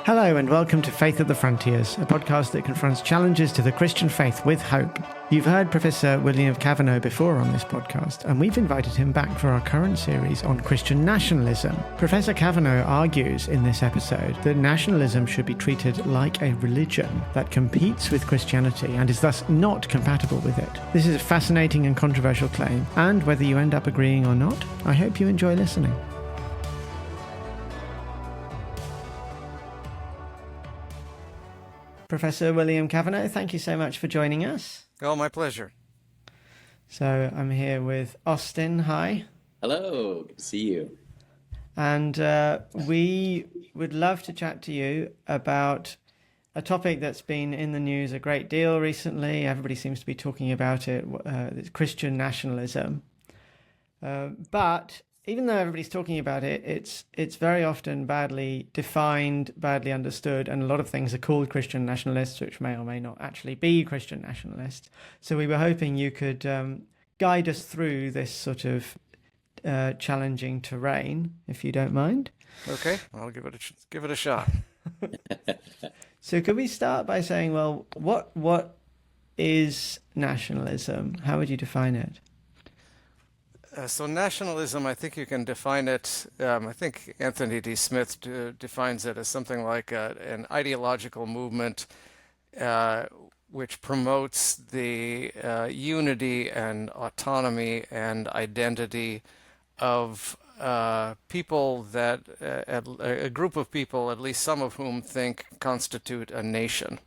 Hello and welcome to Faith at the Frontiers, a podcast that confronts challenges to the Christian faith with hope. You've heard Professor William Cavanaugh before on this podcast, and we've invited him back for our current series on Christian nationalism. Professor Cavanaugh argues in this episode that nationalism should be treated like a religion that competes with Christianity and is thus not compatible with it. This is a fascinating and controversial claim, and whether you end up agreeing or not, I hope you enjoy listening. Professor William Cavanaugh, thank you so much for joining us. Oh, my pleasure. So I'm here with Austin. Hi. Hello, good to see you. And we would love to chat to you about a topic that's been in the news a great deal recently. Everybody seems to be talking about it, it's Christian nationalism. But even though everybody's talking about it, it's very often badly defined, badly understood, and a lot of things are called Christian nationalists, which may or may not actually be Christian nationalists. So we were hoping you could guide us through this sort of challenging terrain, if you don't mind. Okay, I'll give it a shot. So could we start by saying, well, what is nationalism? How would you define it? So nationalism, I think you can define it, I think Anthony D. Smith defines it as something like an ideological movement which promotes the unity and autonomy and identity of people that, a group of people, at least some of whom think constitute a nation.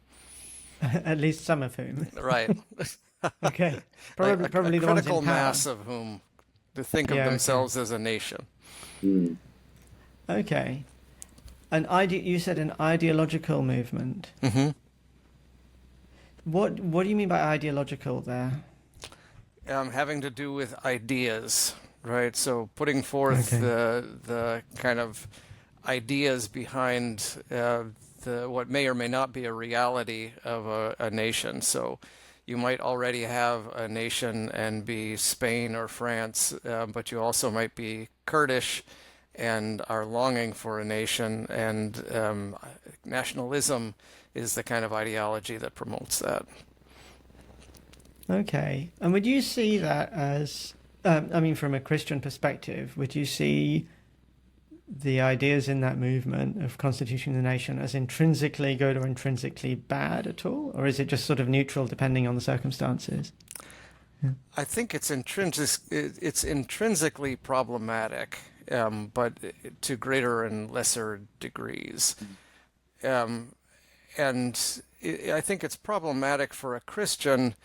At least some of whom. Right. Okay. Probably a the ones in critical power. mass of whom to think of themselves as a nation. Okay. You said an ideological movement. Mm-hmm. What do you mean by ideological there? Having to do with ideas, right? So putting forth the kind of ideas behind what may or may not be a reality of a nation. So you might already have a nation and be Spain or France, but you also might be Kurdish and are longing for a nation, and nationalism is the kind of ideology that promotes that. Okay. And would you see that as, from a Christian perspective, would you see the ideas in that movement of constituting the nation as intrinsically good or intrinsically bad at all? Or is it just sort of neutral depending on the circumstances? Yeah. I think it's intrinsically problematic, but to greater and lesser degrees. And I think it's problematic for a Christian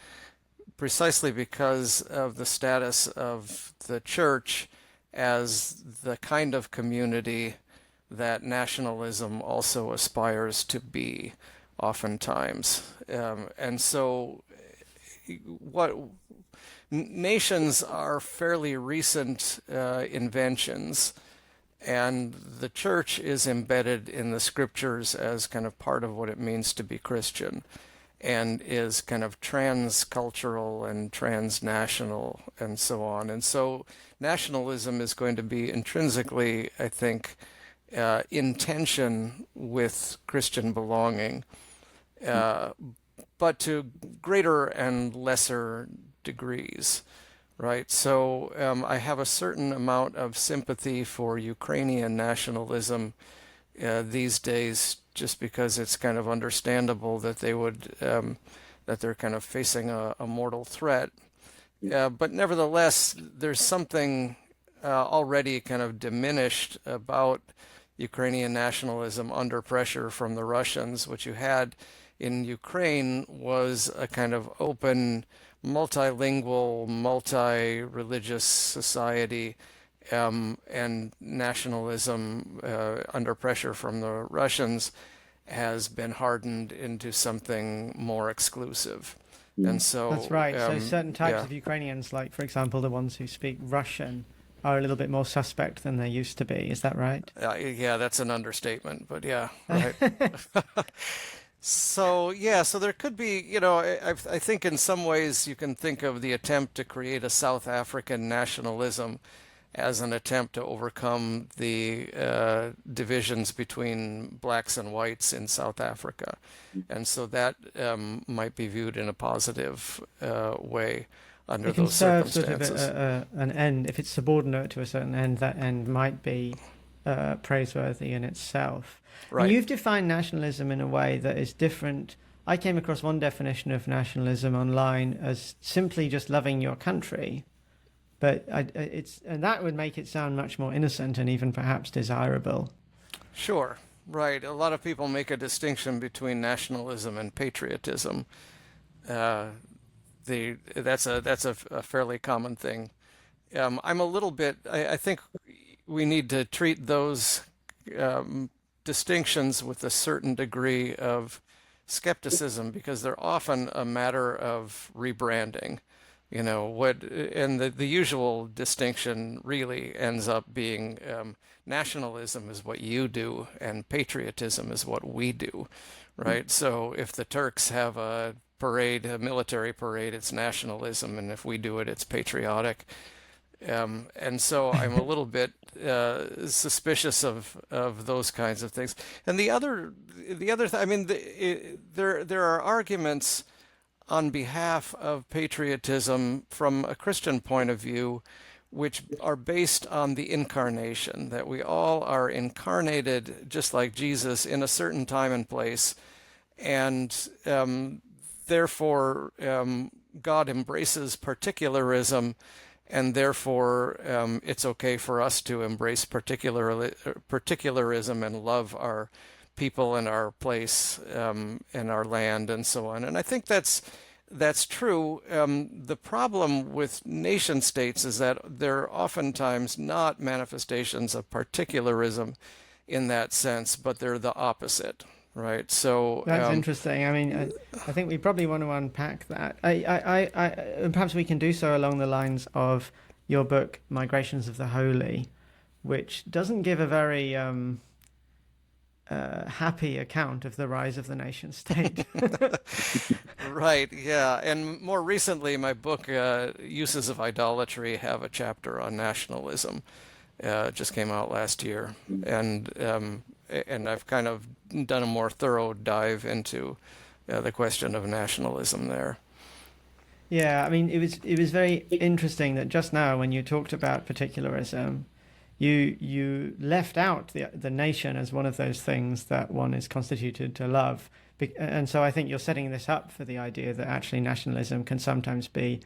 precisely because of the status of the church as the kind of community that nationalism also aspires to be oftentimes. And so nations are fairly recent inventions, and the church is embedded in the scriptures as kind of part of what it means to be Christian, and is kind of transcultural and transnational and so on. And so nationalism is going to be intrinsically, I think, in tension with Christian belonging, but to greater and lesser degrees, right? So I have a certain amount of sympathy for Ukrainian nationalism these days, just because it's kind of understandable that they would, that they're kind of facing a mortal threat. But nevertheless, there's something already kind of diminished about Ukrainian nationalism under pressure from the Russians. What you had in Ukraine was a kind of open, multilingual, multi-religious society, and nationalism under pressure from the Russians has been hardened into something more exclusive. And so that's right. So certain types of Ukrainians, like, for example, the ones who speak Russian, are a little bit more suspect than they used to be. Is that right? Yeah, that's an understatement, but yeah, right. So there could be, I think in some ways you can think of the attempt to create a South African nationalism as an attempt to overcome the divisions between blacks and whites in South Africa. And so that might be viewed in a positive way under It can those serve sort of circumstances. an end. If it's subordinate to a certain end, that end might be praiseworthy in itself. And Right. you've defined nationalism in a way that is different. I came across one definition of nationalism online as simply just loving your country, but and that would make it sound much more innocent and even perhaps desirable. Sure. Right. A lot of people make a distinction between nationalism and patriotism. Uh, that's a fairly common thing. I'm a little bit. I think we need to treat those distinctions with a certain degree of skepticism because they're often a matter of rebranding. And the usual distinction really ends up being nationalism is what you do and patriotism is what we do, right? So if the Turks have a parade, a military parade, it's nationalism, and if we do it, it's patriotic. And so I'm a little bit suspicious of those kinds of things. And I mean, there are arguments on behalf of patriotism from a Christian point of view, which are based on the incarnation, that we all are incarnated just like Jesus in a certain time and place, and therefore God embraces particularism, and therefore it's okay for us to embrace particularism and love our people and our place and our land and so on. And I think that's true. The problem with nation states is that they're oftentimes not manifestations of particularism in that sense, but they're the opposite, right? So That's interesting. I mean, I think we probably want to unpack that. Perhaps we can do so along the lines of your book, Migrations of the Holy, which doesn't give a very happy account of the rise of the nation state. right, yeah. And more recently, my book, Uses of Idolatry, have a chapter on nationalism. It just came out last year. And I've kind of done a more thorough dive into the question of nationalism there. Yeah, I mean, it was very interesting that just now when you talked about particularism, you left out the nation as one of those things that one is constituted to love. And so I think you're setting this up for the idea that actually nationalism can sometimes be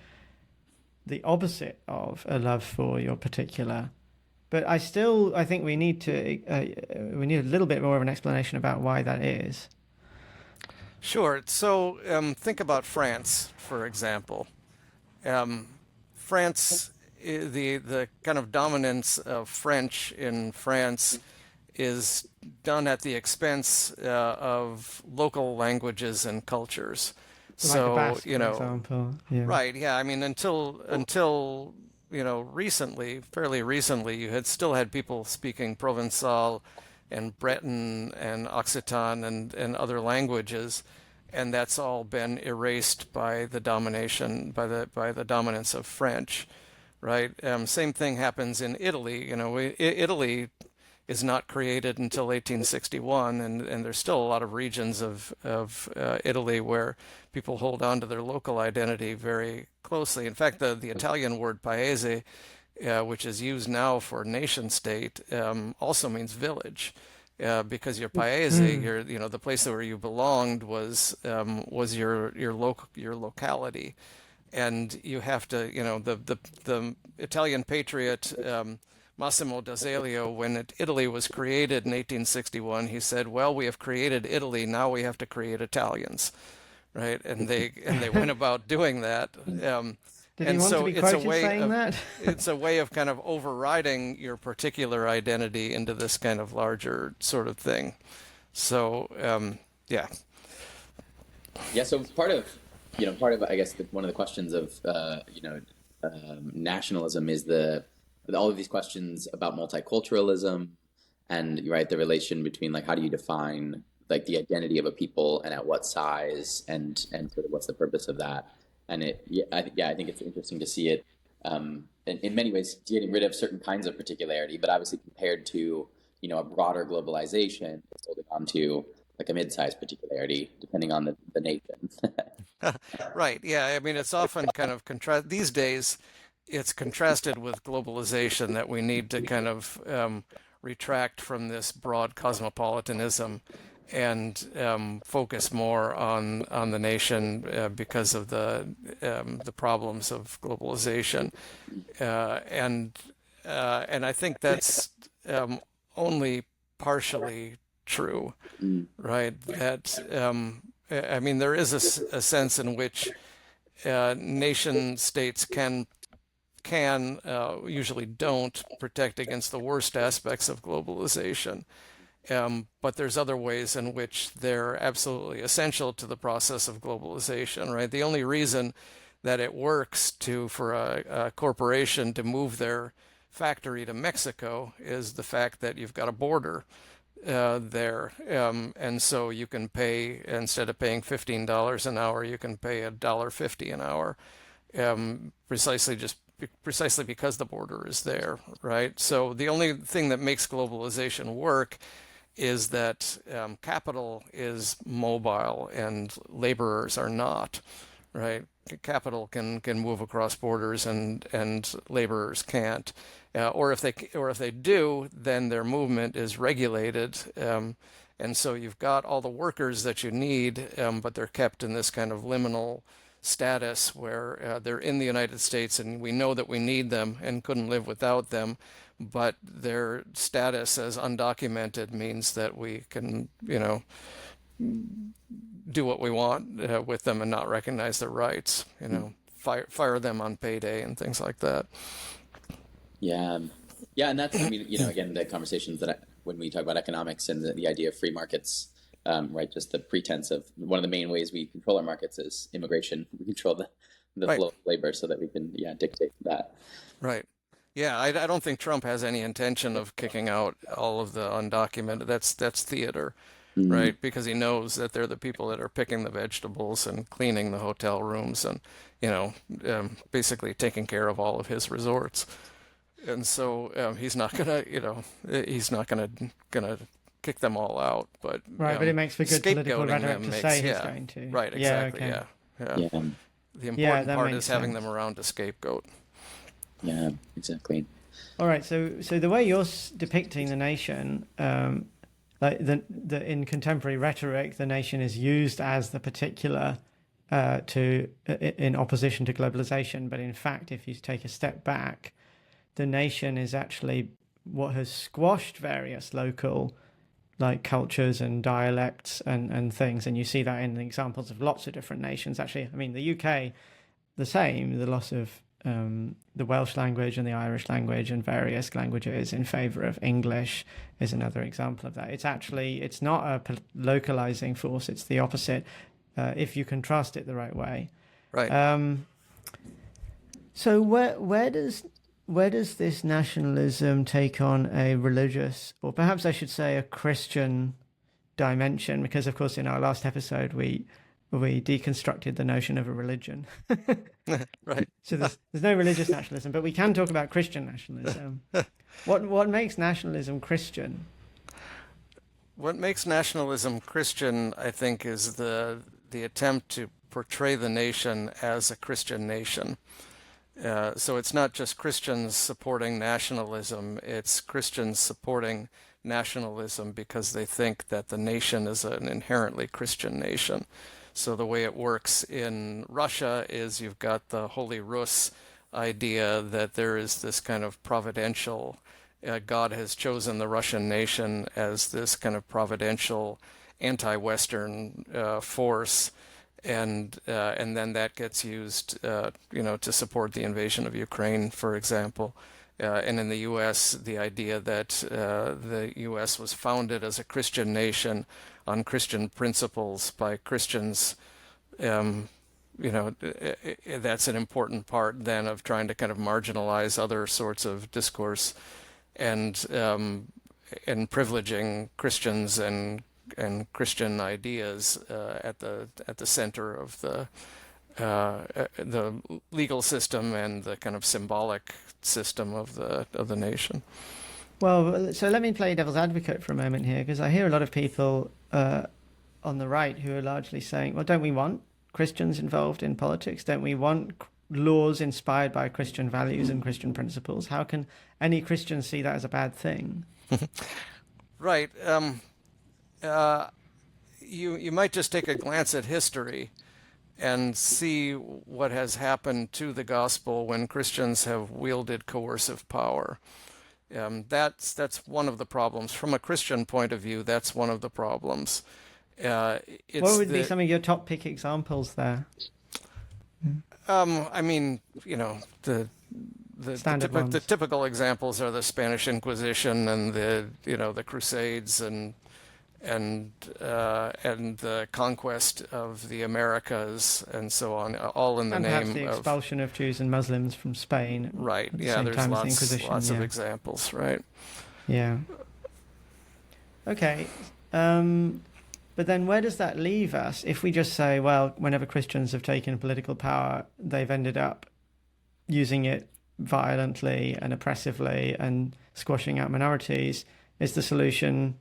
the opposite of a love for your particular. But I think we need a little bit more of an explanation about why that is. Sure. So think about France, for example. France, the kind of dominance of French in France is done at the expense of local languages and cultures. Like the So, Basque, for example. Yeah. right, yeah. I mean, until recently, fairly recently, you had still had people speaking Provençal and Breton and Occitan and other languages, and that's all been erased by the dominance of French, right? Same thing happens in Italy. Italy is not created until 1861, and there's still a lot of regions of Italy where people hold on to their local identity very closely. In fact, the Italian word paese, which is used now for nation state, also means village. Because your paese, the place where you belonged was your locality, and you have to, the Italian patriot Massimo d'Azeglio, when Italy was created in 1861, he said, "Well, we have created Italy. Now we have to create Italians." Right, and they went about doing that. Did he And want to so be it's a quoted way saying of that? it's a way of kind of overriding your particular identity into this kind of larger sort of thing. So yeah, Yeah, so part of I guess one of the questions of nationalism is all of these questions about multiculturalism and right the relation between like how do you define like the identity of a people and at what size and sort of what's the purpose of that. And I think it's interesting to see it in many ways getting rid of certain kinds of particularity, but obviously compared to, a broader globalization, it's holding on to like a mid-sized particularity, depending on the nation. Right. Yeah. I mean, it's often kind of contrast these days. It's contrasted with globalization that we need to kind of retract from this broad cosmopolitanism and focus more on the nation because of the problems of globalization, and I think that's only partially true, Mm, right? That I mean, there is a sense in which nation states can usually don't protect against the worst aspects of globalization. But there's other ways in which they're absolutely essential to the process of globalization, right? The only reason that it works for a corporation to move their factory to Mexico is the fact that you've got a border there. And so you can pay, instead of paying $15 an hour, you can pay $1.50 an hour, precisely because the border is there, right? So the only thing that makes globalization work is that capital is mobile and laborers are not, right? Capital can move across borders and laborers can't, or if they do, then their movement is regulated, and so you've got all the workers that you need, but they're kept in this kind of liminal status where they're in the United States and we know that we need them and couldn't live without them, but their status as undocumented means that we can, do what we want with them and not recognize their rights, fire them on payday and things like that. yeah, yeah, and that's, I mean, again, the conversations when we talk about economics and the idea of free markets, right? Just the pretense of one of the main ways we control our markets is immigration. We control the Right. flow of labor so that we can, dictate that. Right. Yeah, I don't think Trump has any intention of kicking out all of the undocumented. That's theater, Mm, right? Because he knows that they're the people that are picking the vegetables and cleaning the hotel rooms and, basically taking care of all of his resorts. And so he's not gonna kick them all out, but Right, but it makes for good political scapegoating rhetoric them to makes, say he's yeah, going to. right, Yeah, exactly, okay. yeah, yeah. yeah, The Yeah, important that part makes is having sense. them around to scapegoat. yeah, exactly. All right, so the way you're depicting the nation, like in contemporary rhetoric, the nation is used as the particular in opposition to globalization. But in fact, if you take a step back, the nation is actually what has squashed various local like cultures and dialects and things. And you see that in examples of lots of different nations. Actually, I mean, the UK, the same, the loss of the Welsh language and the Irish language and various languages in favor of English is another example of that. It's not a localizing force, it's the opposite, if you contrast it the right way. Right. So where does this nationalism take on a religious, or perhaps I should say a Christian dimension? Because of course in our last episode we deconstructed the notion of a religion. Right. So there's no religious nationalism, but we can talk about Christian nationalism. What makes nationalism Christian? What makes nationalism Christian, I think, is the attempt to portray the nation as a Christian nation. So it's not just Christians supporting nationalism, it's Christians supporting nationalism because they think that the nation is an inherently Christian nation. So the way it works in Russia is you've got the Holy Rus idea that there is this kind of providential, God has chosen the Russian nation as this kind of providential anti-Western force, and then that gets used, to support the invasion of Ukraine, for example. And in the U.S., the idea that the U.S. was founded as a Christian nation on Christian principles by Christians, that's an important part then of trying to kind of marginalize other sorts of discourse and privileging Christians and Christian ideas at the center of the legal system and the kind of symbolic system of the nation. Well, so let me play devil's advocate for a moment here, because I hear a lot of people on the right who are largely saying, well, don't we want Christians involved in politics? Don't we want laws inspired by Christian values and Christian principles? How can any Christian see that as a bad thing? Right. You might just take a glance at history and see what has happened to the gospel when Christians have wielded coercive power. That's one of the problems. From a Christian point of view, that's one of the problems. What would be some of your top pick examples there? I mean, the Standard ones. the typical examples are the Spanish Inquisition and the Crusades and the conquest of the Americas and so on, all in the And perhaps name the of expulsion of Jews and Muslims from Spain. right. At the Yeah, same there's time as the lots Inquisition, of examples, right? Yeah. Okay. But then where does that leave us if we just say, well, whenever Christians have taken political power, they've ended up using it violently and oppressively and squashing out minorities? Is the solution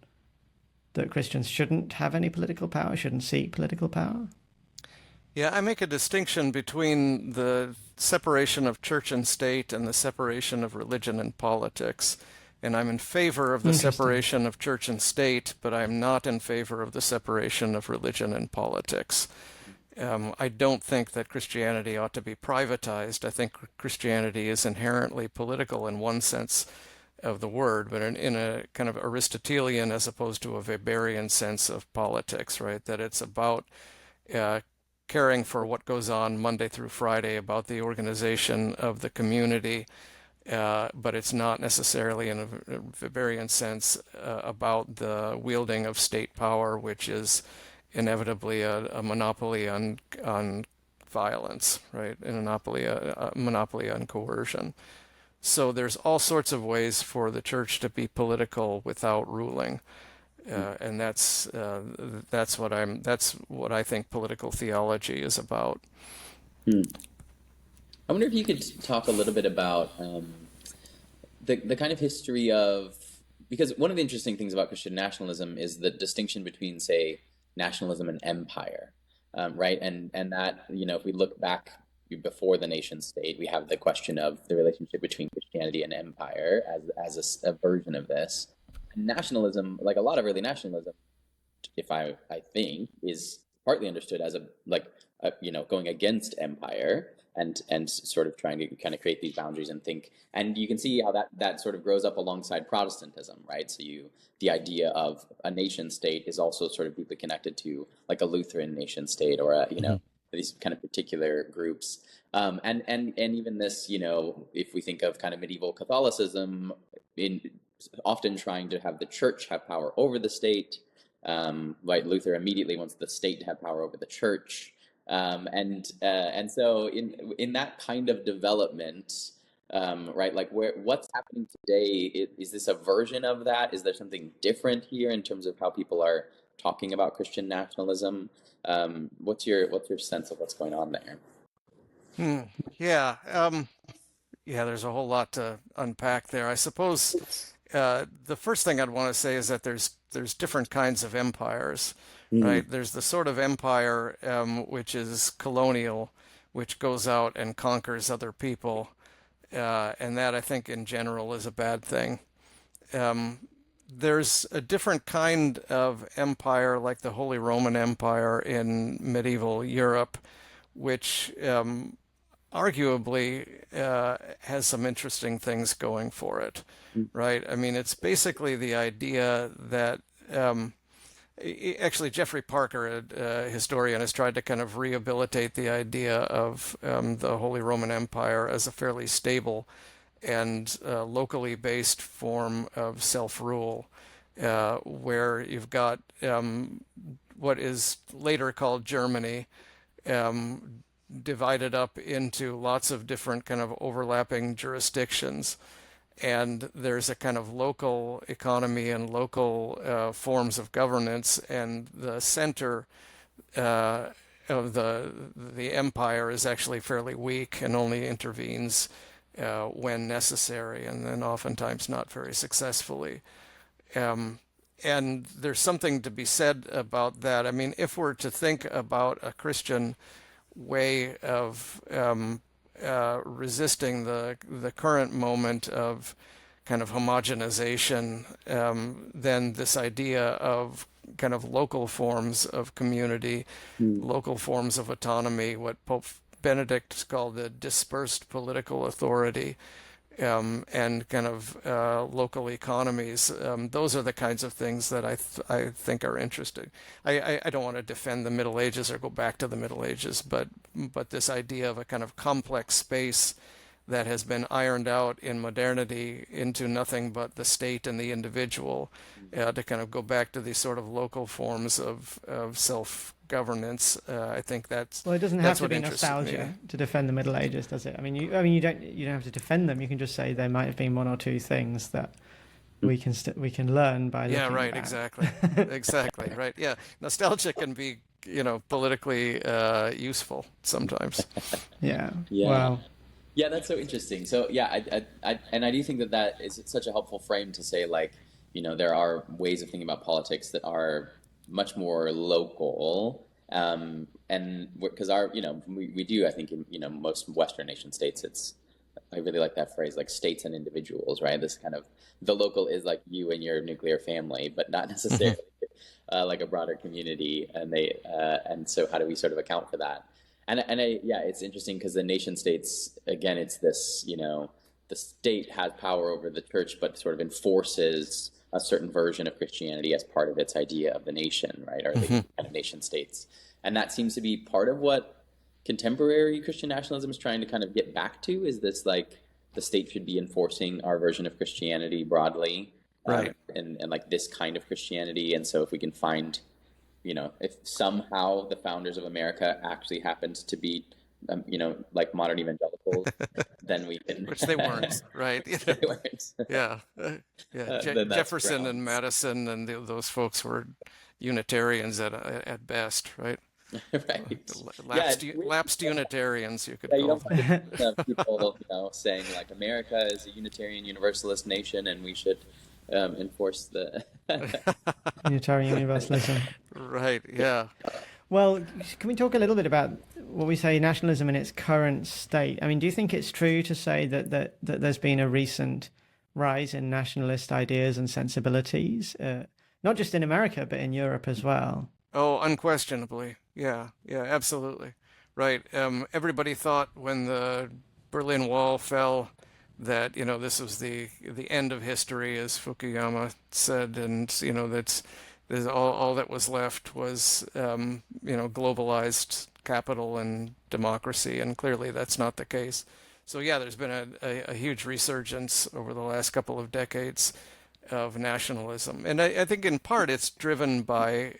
that Christians shouldn't have any political power, shouldn't seek political power? Yeah, I make a distinction between the separation of church and state and the separation of religion and politics. And I'm in favor of the separation of church and state, but I'm not in favor of the separation of religion and politics. I don't think that Christianity ought to be privatized. I think Christianity is inherently political in one sense of the word, but in a kind of Aristotelian as opposed to a Weberian sense of politics, right? That it's about caring for what goes on Monday through Friday, about the organization of the community, but it's not necessarily in a Weberian sense about the wielding of state power, which is inevitably a monopoly on violence, right? A monopoly on coercion. So there's all sorts of ways for the church to be political without ruling, and that's what I think political theology is about. I wonder if you could talk a little bit about the kind of history of, because one of the interesting things about Christian nationalism is the distinction between, say, nationalism and empire, right? And that, if we look back before the nation state, we have the question of the relationship between Christianity and empire as a version of this. And nationalism, like a lot of early nationalism, if I think, is partly understood as going against empire and sort of trying to kind of create these boundaries and think. And you can see how that sort of grows up alongside Protestantism, right? So the idea of a nation state is also sort of deeply connected to like a Lutheran nation state or these kind of particular groups. And even this, if we think of kind of medieval Catholicism, in often trying to have the church have power over the state, right? Luther immediately wants the state to have power over the church. And so in that kind of development, right, like what's happening today, is this a version of that? Is there something different here in terms of how people are talking about Christian nationalism? What's your sense of what's going on there? Yeah, there's a whole lot to unpack there. I suppose the first thing I'd want to say is that there's different kinds of empires. Right, there's the sort of empire which is colonial, which goes out and conquers other people, and that I think in general is a bad thing. There's a different kind of empire, like the Holy Roman Empire in medieval Europe, which arguably has some interesting things going for it. Right, I mean, it's basically the idea that actually, Jeffrey Parker, a historian, has tried to kind of rehabilitate the idea of the Holy Roman Empire as a fairly stable and locally based form of self-rule, where you've got what is later called Germany, divided up into lots of different kind of overlapping jurisdictions. And there's a kind of local economy and local forms of governance, and the center of the empire is actually fairly weak and only intervenes when necessary, and then oftentimes not very successfully. And there's something to be said about that. I mean, if we're to think about a Christian way of resisting the current moment of kind of homogenization, then this idea of kind of local forms of community, local forms of autonomy, what Pope Benedict called the dispersed political authority, and kind of local economies. Those are the kinds of things that I think are interesting. I don't want to defend the Middle Ages or go back to the Middle Ages, but this idea of a kind of complex space that has been ironed out in modernity into nothing but the state and the individual, to kind of go back to these sort of local forms of self-governance. I think that's well, it doesn't have to what be interested nostalgia me. to defend the Middle Ages, does it? I mean, you don't have to defend them. You can just say there might have been one or two things that we can learn by looking Yeah, right, back. exactly. Exactly, right. Yeah, nostalgia can be, politically useful sometimes. Yeah. Yeah. Wow. Yeah, that's so interesting. So yeah, I do think that is such a helpful frame to say, like, there are ways of thinking about politics that are much more local, and because we do, I think, in most Western nation states, I really like that phrase, like states and individuals, right? This kind of, the local is like you and your nuclear family, but not necessarily like a broader community, and so how do we sort of account for that? It's interesting because the nation states, again, it's this, the state has power over the church, but sort of enforces a certain version of Christianity as part of its idea of the nation, right? Or the kind of nation states. And that seems to be part of what contemporary Christian nationalism is trying to kind of get back to, is this, like, the state should be enforcing our version of Christianity broadly, Right. and like this kind of Christianity. And so if we can find, if somehow the founders of America actually happened to be, like modern evangelicals, then we can. Which they weren't, right? They weren't. Yeah, Then that's Jefferson and grounds. Madison and those folks were Unitarians at best, right? Right. Lapsed Unitarians, you could Yeah, you call don't them. find people, saying like America is a Unitarian Universalist nation and we should enforce the. Unitarian Universalism. Right, yeah. Well, can we talk a little bit about what we say nationalism in its current state? I mean, do you think it's true to say that there's been a recent rise in nationalist ideas and sensibilities, not just in America, but in Europe as well? Oh, unquestionably. Yeah, absolutely. Right. Everybody thought when the Berlin Wall fell that, this was the end of history, as Fukuyama said, and, that's all that was left was, globalized capital and democracy, and clearly that's not the case. So yeah, there's been a huge resurgence over the last couple of decades of nationalism, and I think in part it's driven by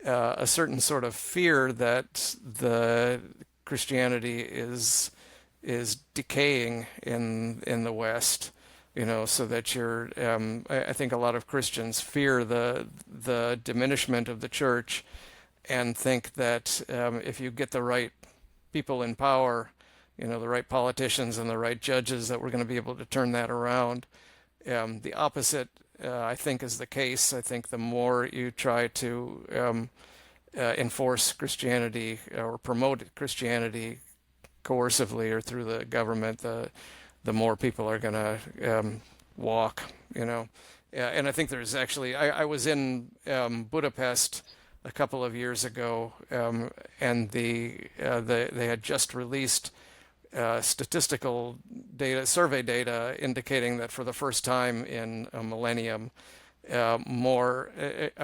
a certain sort of fear that the Christianity is decaying in the West, so that I think a lot of Christians fear the diminishment of the church, and think that if you get the right people in power, the right politicians and the right judges, that we're going to be able to turn that around. The opposite, I think, is the case. I think the more you try to enforce Christianity or promote Christianity coercively or through the government, the more people are going to walk, And I think there's actually, I was in Budapest a couple of years ago, and they had just released statistical data, survey data, indicating that for the first time in a millennium, a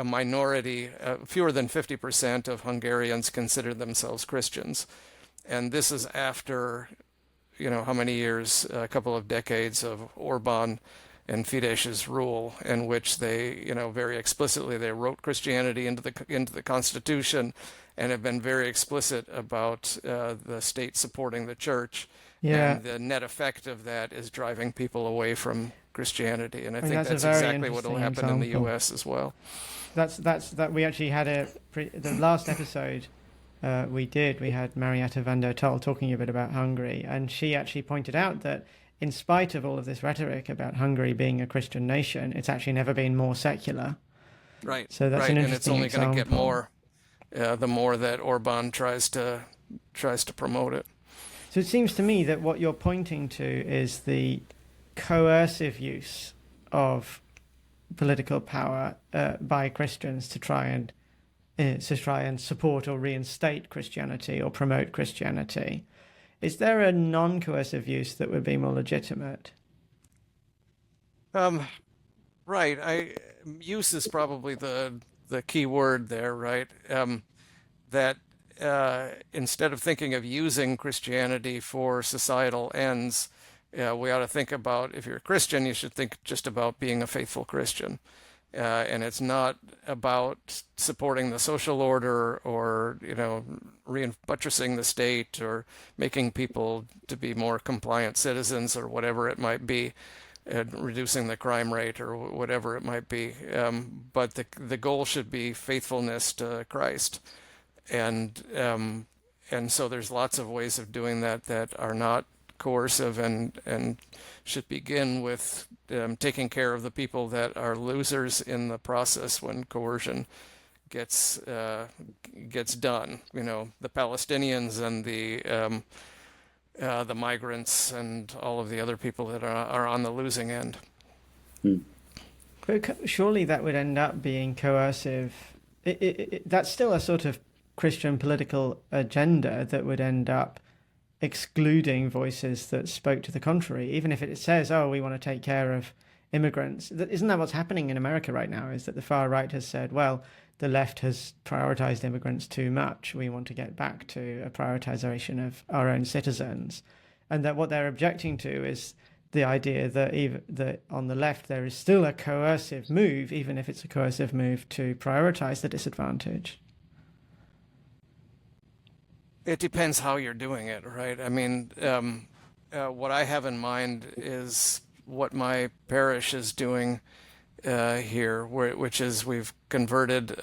minority, fewer than 50% of Hungarians considered themselves Christians. And this is after, how many years, a couple of decades of Orban and Fidesz's rule, in which they, very explicitly, they wrote Christianity into the Constitution, and have been very explicit about the state supporting the church. Yeah. And the net effect of that is driving people away from Christianity, and I think that's that's a very exactly what will interesting happen in the example. U.S. as well. That we actually had the last episode we had Marietta van der Tol talking a bit about Hungary, and she actually pointed out that in spite of all of this rhetoric about Hungary being a Christian nation, it's actually never been more secular. Right, So that's right, an and it's interesting only going to get example. more the more that Orban tries to promote it. So it seems to me that what you're pointing to is the coercive use of political power by Christians to try and support or reinstate Christianity or promote Christianity. Is there a non-coercive use that would be more legitimate? Right. Use is probably the key word there, right? That instead of thinking of using Christianity for societal ends, we ought to think about, if you're a Christian, you should think just about being a faithful Christian. And it's not about supporting the social order or, buttressing the state or making people to be more compliant citizens or whatever it might be, reducing the crime rate or whatever it might be. But the goal should be faithfulness to Christ. And so there's lots of ways of doing that are not coercive and should begin with taking care of the people that are losers in the process when coercion gets done. The Palestinians and the migrants and all of the other people that are on the losing end. But surely that would end up being coercive. That's still a sort of Christian political agenda that would end up excluding voices that spoke to the contrary, even if it says, oh, we want to take care of immigrants. Isn't that what's happening in America right now, is that the far right has said, well, the left has prioritized immigrants too much. We want to get back to a prioritization of our own citizens. And that what they're objecting to is the idea that on the left there is still a coercive move, even if it's a coercive move to prioritize the disadvantaged. It depends how you're doing it, right? I mean, what I have in mind is what my parish is doing here, which is we've converted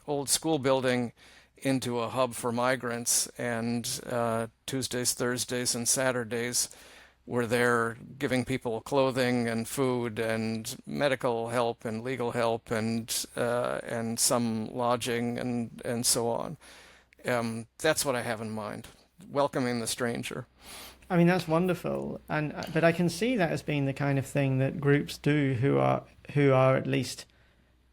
old school building into a hub for migrants, and Tuesdays, Thursdays, and Saturdays we're there giving people clothing and food and medical help and legal help and some lodging and so on. That's what I have in mind, welcoming the stranger. I mean, that's wonderful, but I can see that as being the kind of thing that groups do who are at least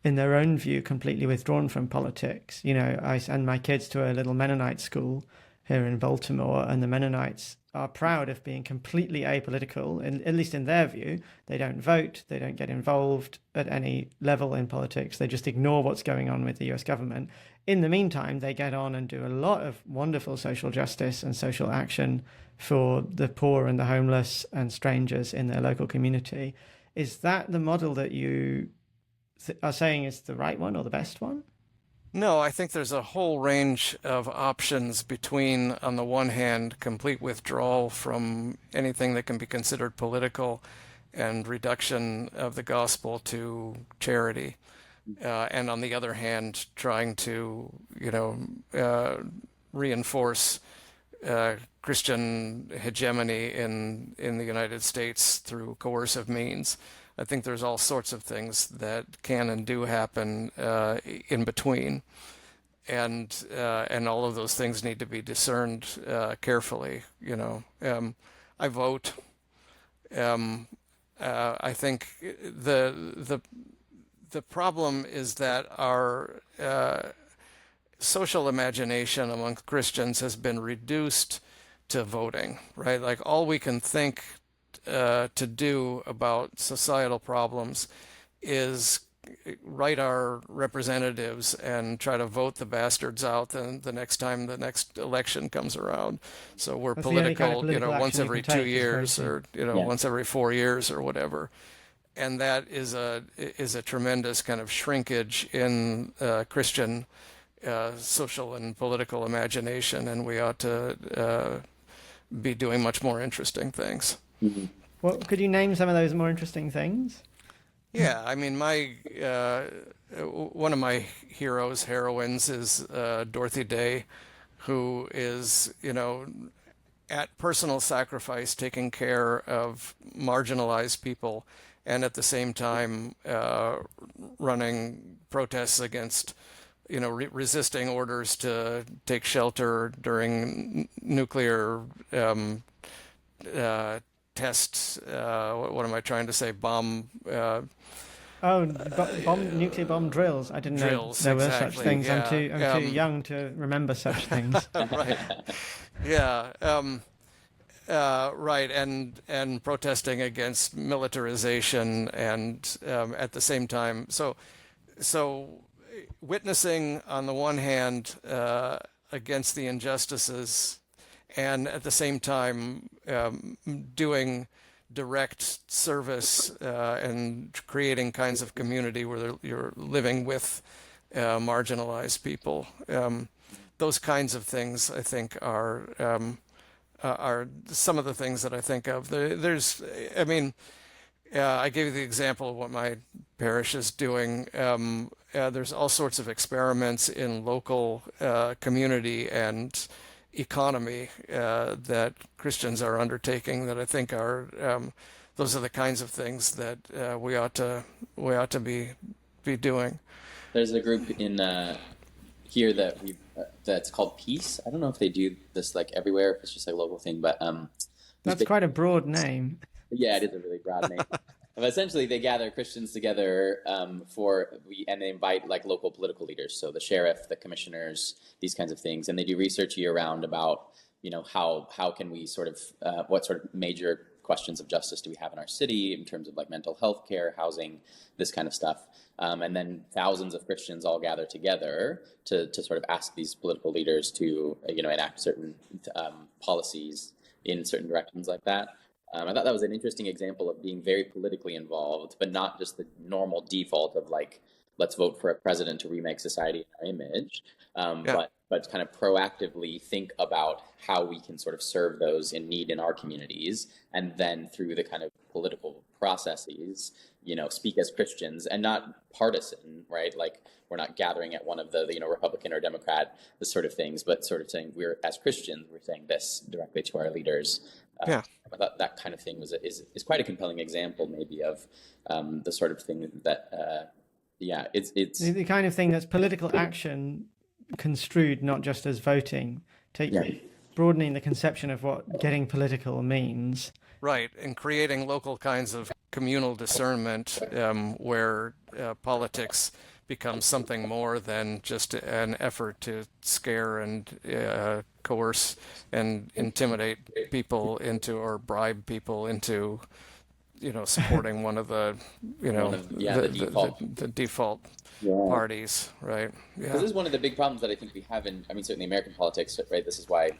in their own view completely withdrawn from politics. I send my kids to a little Mennonite school here in Baltimore, and the Mennonites are proud of being completely apolitical, at least in their view. They don't vote, they don't get involved at any level in politics, they just ignore what's going on with the US government. In the meantime, they get on and do a lot of wonderful social justice and social action for the poor and the homeless and strangers in their local community. Is that the model that you are saying is the right one or the best one? No, I think there's a whole range of options between, on the one hand, complete withdrawal from anything that can be considered political and reduction of the gospel to charity. And on the other hand, trying to, reinforce Christian hegemony in the United States through coercive means. I think there's all sorts of things that can and do happen in between, and all of those things need to be discerned carefully. I vote. I think the problem is that our social imagination among Christians has been reduced to voting, right? Like all we can think to do about societal problems is write our representatives and try to vote the bastards out the next time the next election comes around. So we're That's the only kind of political, political once action you every can 2 take, years or, Yeah. once every 4 years or whatever. And that is a tremendous kind of shrinkage in Christian social and political imagination, and we ought to be doing much more interesting things. Mm-hmm. Well, could you name some of those more interesting things? Yeah, I mean, one of my heroines is Dorothy Day, who is, at personal sacrifice taking care of marginalized people, and at the same time running protests against, resisting orders to take shelter during nuclear tests. What am I trying to say? Nuclear bomb drills. I didn't know Drills, there were exactly. such things. Yeah. I'm too young to remember such things. Right. Yeah. Right. And protesting against militarization, and at the same time, so witnessing on the one hand against the injustices, and at the same time doing direct service and creating kinds of community where you're living with marginalized people. Those kinds of things, I think, are some of the things that I think of. I gave you the example of what my parish is doing. There's all sorts of experiments in local community and economy that Christians are undertaking that I think are those are the kinds of things that we ought to be doing. There's a group in here that that's called Peace. I don't know if they do this like everywhere, if it's just like a local thing, but that's quite a broad name. Yeah, it is a really broad name. But essentially, they gather Christians together and they invite like local political leaders, so the sheriff, the commissioners, these kinds of things, and they do research year round about how can we sort of what sort of major questions of justice do we have in our city in terms of like mental health care, housing, this kind of stuff, and then thousands of Christians all gather together to sort of ask these political leaders to enact certain policies in certain directions like that. I thought that was an interesting example of being very politically involved, but not just the normal default of like, let's vote for a president to remake society in our image, but kind of proactively think about how we can sort of serve those in need in our communities, and then through the kind of political processes, speak as Christians and not partisan, right? Like we're not gathering at one of the Republican or Democrat, this sort of things, but sort of saying as Christians, we're saying this directly to our leaders. I thought that kind of thing is quite a compelling example, maybe, of the sort of thing that, it's the kind of thing that's political action construed not just as voting, broadening the conception of what getting political means. Right, and creating local kinds of communal discernment where politics becomes something more than just an effort to scare and coerce and intimidate people into, or bribe people into, supporting one of the, the default parties, right? Yeah. This is one of the big problems that I think we have certainly American politics, right? This is why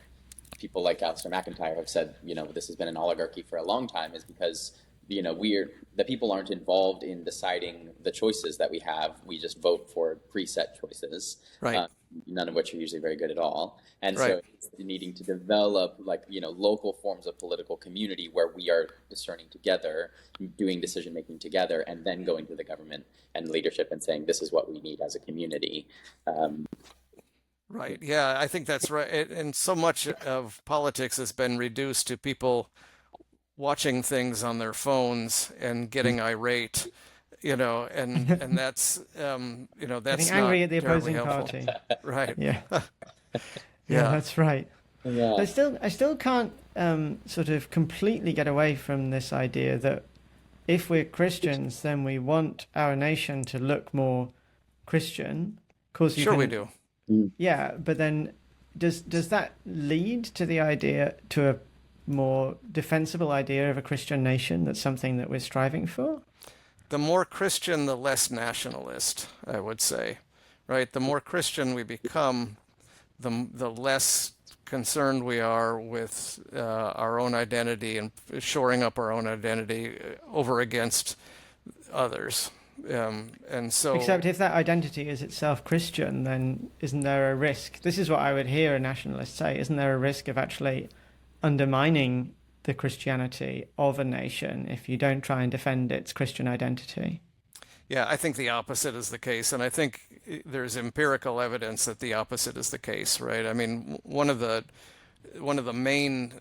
people like Alistair McIntyre have said, this has been an oligarchy for a long time, is because the people aren't involved in deciding the choices that we have. We just vote for preset choices, right? None of which are usually very good at all. And right. So it's needing to develop local forms of political community where we are discerning together, doing decision making together, and then going to the government and leadership and saying, this is what we need as a community. Right. Yeah, I think that's right. And so much of politics has been reduced to people watching things on their phones and getting irate, and that's, that's getting angry at the opposing party. Right. Yeah. Yeah, that's right. Yeah. I still can't sort of completely get away from this idea that if we're Christians, then we want our nation to look more Christian. We do. Yeah, but then does that lead to the idea, to a more defensible idea of a Christian nation? That's something that we're striving for? The more Christian, the less nationalist, I would say, right? The more Christian we become, the less concerned we are with our own identity and shoring up our own identity over against others. And so, except if that identity is itself Christian, then isn't there a risk? This is what I would hear a nationalist say. Isn't there a risk of actually undermining the Christianity of a nation if you don't try and defend its Christian identity? Yeah, I think the opposite is the case, and I think there's empirical evidence that the opposite is the case, right? I mean, one of the main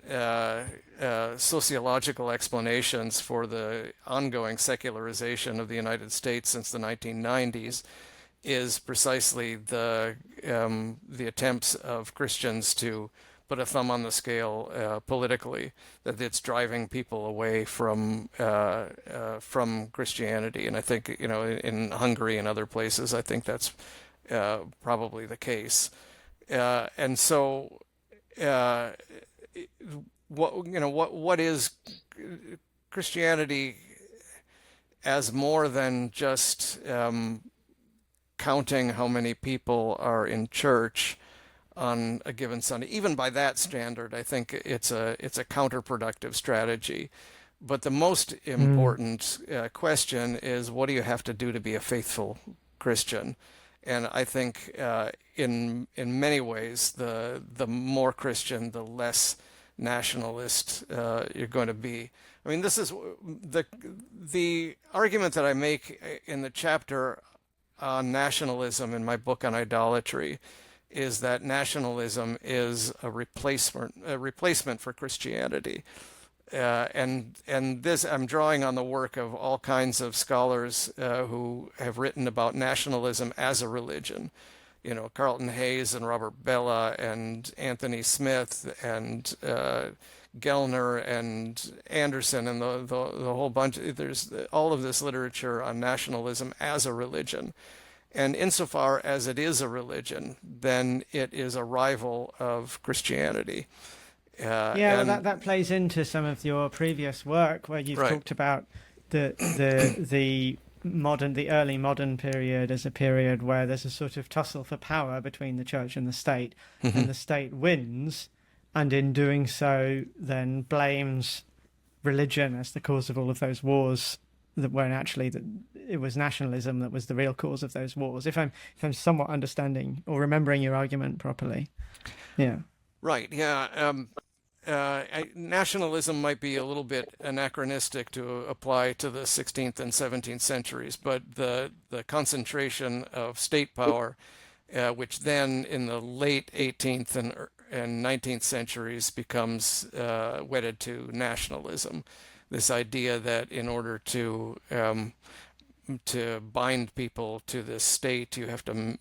sociological explanations for the ongoing secularization of the United States since the 1990s is precisely the attempts of Christians to put a thumb on the scale politically, that it's driving people away from Christianity. And I think, you know, in Hungary and other places, I think that's probably the case. And so, what is Christianity as more than just counting how many people are in church on a given Sunday? Even by that standard, I think it's a counterproductive strategy. But the most important question is, what do you have to do to be a faithful Christian? And I think in many ways, the more Christian, the less nationalist you're going to be. I mean, this is the argument that I make in the chapter on nationalism in my book on idolatry, is that nationalism is a replacement for Christianity. And this, I'm drawing on the work of all kinds of scholars who have written about nationalism as a religion. You know, Carlton Hayes and Robert Bella and Anthony Smith and Gellner and Anderson and the whole bunch. There's all of this literature on nationalism as a religion. And insofar as it is a religion, then it is a rival of Christianity. Well, that plays into some of your previous work, where you've talked about the early modern period as a period where there's a sort of tussle for power between the church and the state, and the state wins, and in doing so then blames religion as the cause of all of those wars, when actually it was nationalism that was the real cause of those wars. If I'm somewhat understanding or remembering your argument properly. Yeah. Right. Yeah. Nationalism might be a little bit anachronistic to apply to the 16th and 17th centuries, but the concentration of state power, which then in the late 18th and 19th centuries becomes wedded to nationalism. This idea that in order to bind people to this state, you have to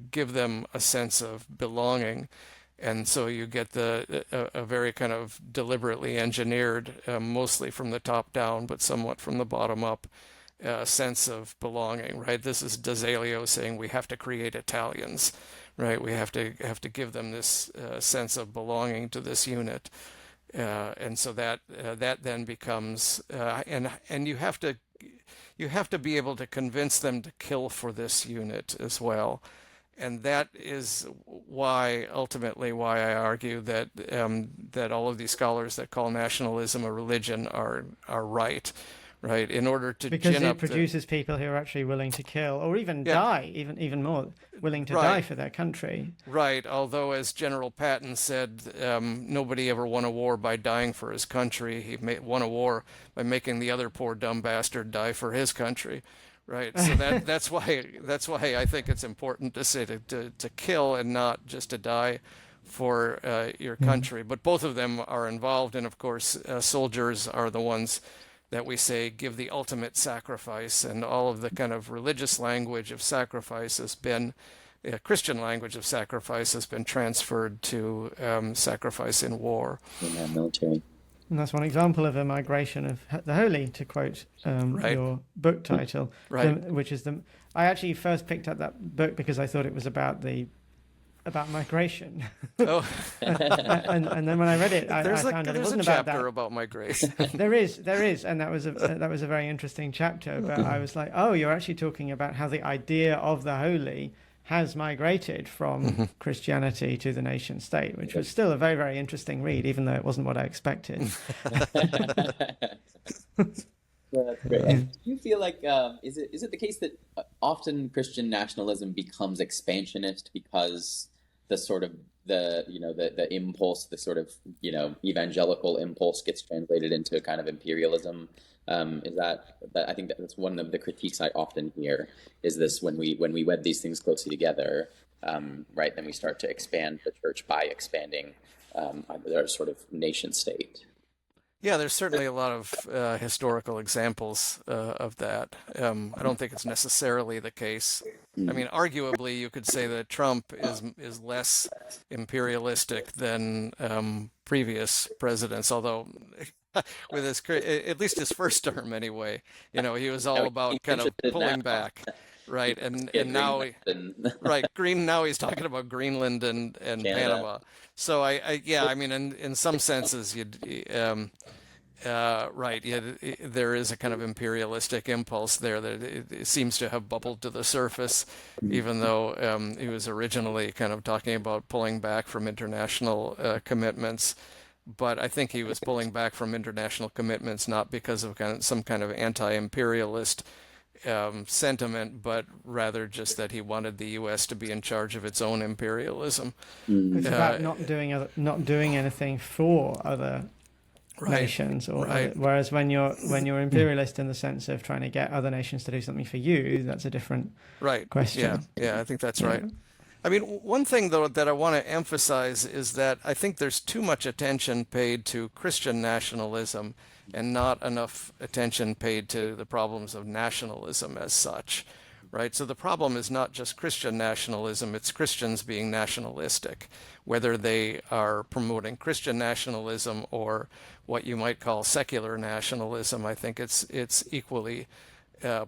give them a sense of belonging. And so you get a very kind of deliberately engineered, mostly from the top down, but somewhat from the bottom up, sense of belonging, right? This is D'Azeglio saying we have to create Italians, right? We have to give them this sense of belonging to this unit. And so that then becomes and you have to be able to convince them to kill for this unit as well. And that is ultimately why I argue that that all of these scholars that call nationalism a religion are right. In order to because it produces people who are actually willing to kill or even die, even more willing to die for their country. Right. Although, as General Patton said, nobody ever won a war by dying for his country. He won a war by making the other poor dumb bastard die for his country. Right. So that's why I think it's important to say to kill and not just to die for your country. But both of them are involved, and of course, soldiers are the ones that we say give the ultimate sacrifice, and all of the kind of religious language of sacrifice has been, Christian language of sacrifice has been transferred to sacrifice in war. Yeah, military. And that's one example of a migration of the holy, to quote your book title, which is I actually first picked up that book because I thought it was about migration. Oh. and then when I read it, I found that it wasn't about that. There's a chapter about migration. There is, and that was a very interesting chapter. But I was like, oh, you're actually talking about how the idea of the holy has migrated from Christianity to the nation state, which was still a very, very interesting read, even though it wasn't what I expected. That's great. And do you feel like is it the case that often Christian nationalism becomes expansionist because the sort of the impulse, the sort of evangelical impulse gets translated into kind of imperialism. Is that I think that's one of the critiques I often hear, is this: when we wed these things closely together, right, then we start to expand the church by expanding their sort of nation state. Yeah, there's certainly a lot of historical examples of that. I don't think it's necessarily the case. I mean, arguably, you could say that Trump is less imperialistic than previous presidents, although with his, at least his first term anyway, he was all about kind of pulling back, right? And now, right, now he's talking about Greenland and Panama. So I mean, in some senses, right, yeah, there is a kind of imperialistic impulse there that it seems to have bubbled to the surface, even though he was originally kind of talking about pulling back from international commitments. But I think he was pulling back from international commitments not because of some kind of anti-imperialist sentiment, but rather just that he wanted the U.S. to be in charge of its own imperialism. It's about not doing anything for other nations, or whereas when you're imperialist in the sense of trying to get other nations to do something for you, that's a different question. Yeah, I think that's right. I mean, one thing, though, that I want to emphasize is that I think there's too much attention paid to Christian nationalism and not enough attention paid to the problems of nationalism as such, right? So the problem is not just Christian nationalism, it's Christians being nationalistic, whether they are promoting Christian nationalism or what you might call secular nationalism. I think it's equally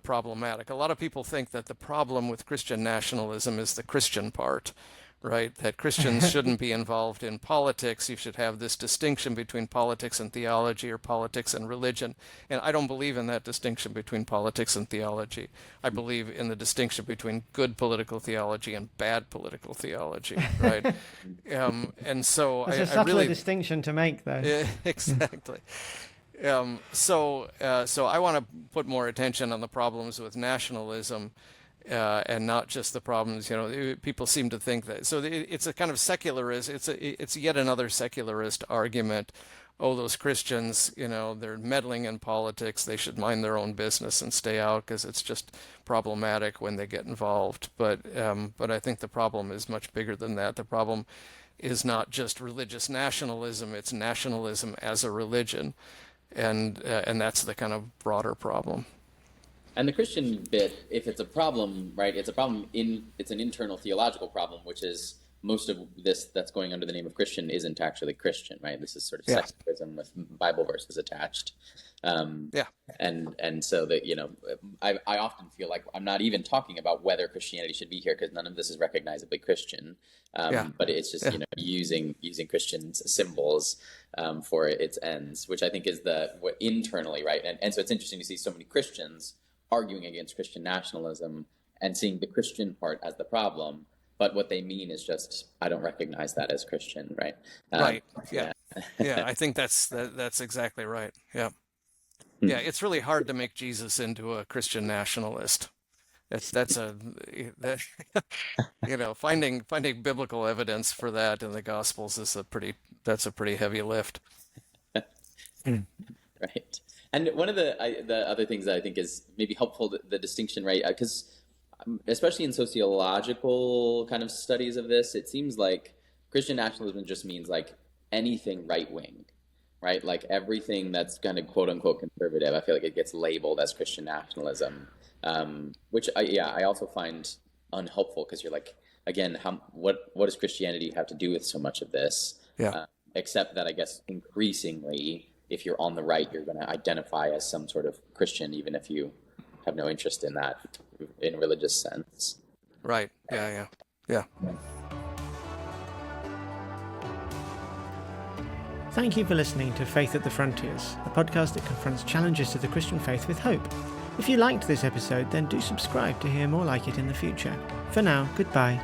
problematic. A lot of people think that the problem with Christian nationalism is the Christian part, right? That Christians shouldn't be involved in politics. You should have this distinction between politics and theology, or politics and religion. And I don't believe in that distinction between politics and theology. I believe in the distinction between good political theology and bad political theology, right? And so it's a subtle distinction to make, though. Exactly. So I want to put more attention on the problems with nationalism, and not just the problems. People seem to think that. So it's a kind of secularist. It's yet another secularist argument. Oh, those Christians, they're meddling in politics. They should mind their own business and stay out because it's just problematic when they get involved. But I think the problem is much bigger than that. The problem is not just religious nationalism. It's nationalism as a religion. And that's the kind of broader problem. And the Christian bit, if it's a problem, right, it's an internal theological problem, which is most of this that's going under the name of Christian isn't actually Christian, right? This is sort of secularism with Bible verses attached. And so that, I often feel like I'm not even talking about whether Christianity should be here, because none of this is recognizably Christian. But it's just, using Christian symbols for its ends, which I think is what internally, right? And so it's interesting to see so many Christians arguing against Christian nationalism and seeing the Christian part as the problem. But what they mean is just, I don't recognize that as Christian, right? Right. Yeah. Yeah. I think that's exactly right. Yeah. Yeah. It's really hard to make Jesus into a Christian nationalist. Finding biblical evidence for that in the Gospels is a pretty heavy lift. Right. And one of the other things that I think is maybe helpful, the distinction, right? Because especially in sociological kind of studies of this, it seems like Christian nationalism just means like anything right-wing, right? Like everything that's kind of quote-unquote conservative, I feel like it gets labeled as Christian nationalism, which I also find unhelpful, because you're like, again, what does Christianity have to do with so much of this? Except that I guess increasingly, if you're on the right, you're going to identify as some sort of Christian, even if you have no interest in that in a religious sense. Right. Yeah. Thank you for listening to Faith at the Frontiers, a podcast that confronts challenges to the Christian faith with hope. If you liked this episode, then do subscribe to hear more like it in the future. For now, goodbye.